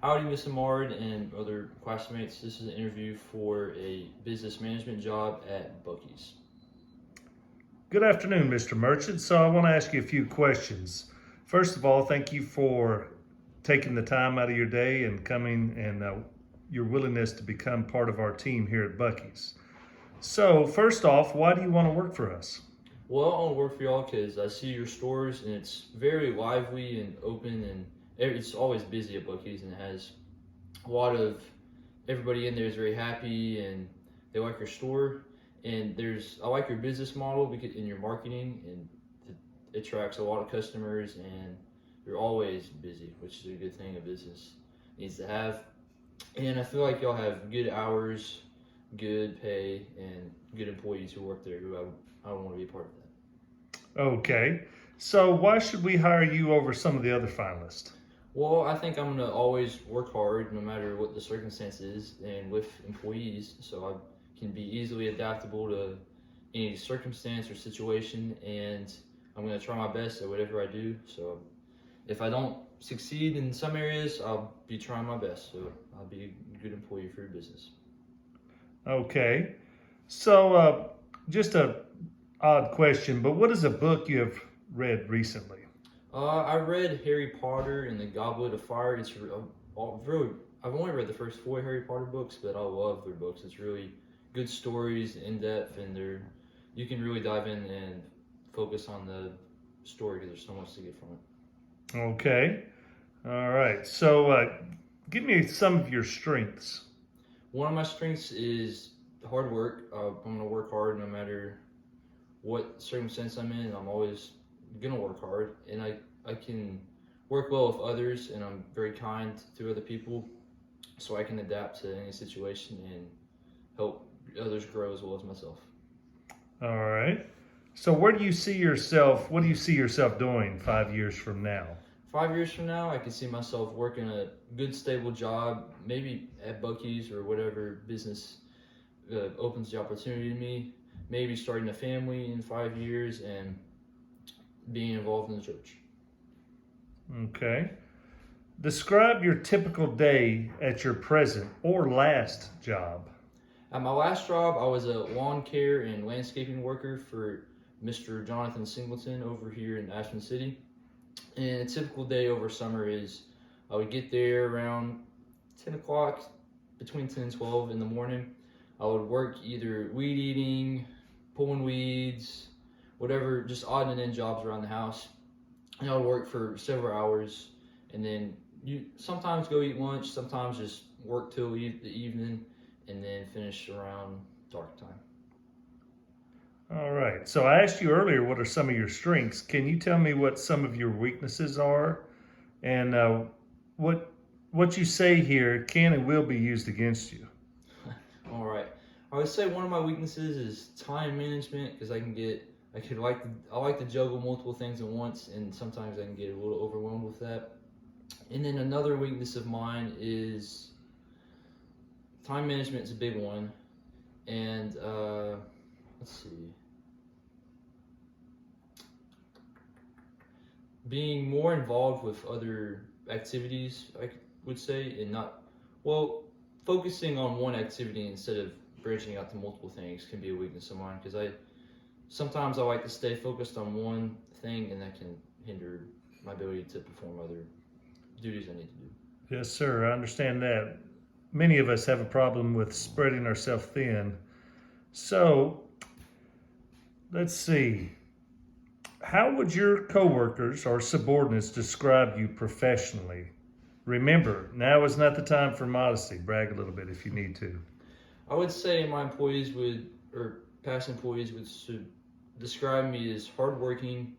Howdy, Mr. Mard and other classmates. This is an interview for a business management job at Buc-ee's. Good afternoon, Mr. Merchant. So I want to ask you a few questions. First of all, thank you for taking the time out of your day and coming and your willingness to become part of our team here at Buc-ee's. So first off, why do you want to work for us? Well, I want to work for y'all because I see your stores and it's very lively and open, and it's always busy at Buc-ee's, and it has a lot of everybody in there is very happy and they like your store. And I like your business model because in your marketing, and it attracts a lot of customers, and you're always busy, which is a good thing a business needs to have. And I feel like y'all have good hours, good pay, and good employees who work there who I don't want to be a part of that. Okay. So why should we hire you over some of the other finalists? Well, I think I'm gonna always work hard no matter what the circumstance is, and with employees, so I can be easily adaptable to any circumstance or situation, and I'm gonna try my best at whatever I do. So if I don't succeed in some areas, I'll be trying my best. So I'll be a good employee for your business. Okay. So just a odd question, but what is a book you have read recently? I read Harry Potter and the Goblet of Fire. It's really, I've only read the first 4 Harry Potter books, but I love their books. It's really good stories, in depth, and you can really dive in and focus on the story because there's so much to get from it. Okay. All right. So give me some of your strengths. One of my strengths is hard work. I'm gonna work hard no matter what circumstance I'm in. I'm always gonna work hard, and I can work well with others, and I'm very kind to other people, so I can adapt to any situation and help others grow as well as myself. All right. So where do you see yourself? What do you see yourself doing 5 years from now? 5 years from now, I can see myself working a good, stable job, maybe at Buc-ee's or whatever business opens the opportunity to me. Maybe starting a family in 5 years and being involved in the church. Okay. Describe your typical day at your present or last job. At my last job, I was a lawn care and landscaping worker for Mr. Jonathan Singleton over here in Ashland City. And a typical day over summer is I would get there around 10 o'clock, between 10 and 12 in the morning. I would work either weed eating, pulling weeds, whatever, just odd and end jobs around the house. And I would work for several hours, and then you sometimes go eat lunch, sometimes just work till the evening, and then finish around dark time. All right. So I asked you earlier, what are some of your strengths? Can you tell me what some of your weaknesses are, and what you say here can and will be used against you? All right. I would say one of my weaknesses is time management, because I like to juggle multiple things at once, and sometimes I can get a little overwhelmed with that. And then another weakness of mine is time management is a big one, and let's see, being more involved with other activities, I would say, and focusing on one activity instead of branching out to multiple things can be a weakness of mine, because sometimes I like to stay focused on one thing, and that can hinder my ability to perform other duties I need to do. Yes, sir. I understand that. Many of us have a problem with spreading ourselves thin. So let's see. How would your coworkers or subordinates describe you professionally? Remember, now is not the time for modesty. Brag a little bit if you need to. I would say my past employees would describe me as hardworking.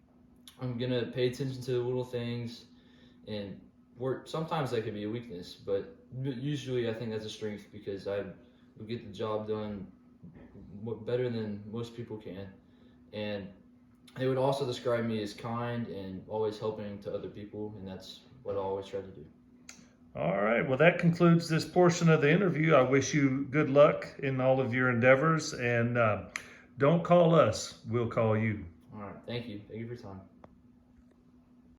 I'm gonna pay attention to the little things, and sometimes that could be a weakness, but usually I think that's a strength because I will get the job done better than most people can. And they would also describe me as kind and always helping to other people, and that's what I always try to do. All right. Well, that concludes this portion of the interview. I wish you good luck in all of your endeavors, and don't call us. We'll call you. All right. Thank you. Thank you for your time.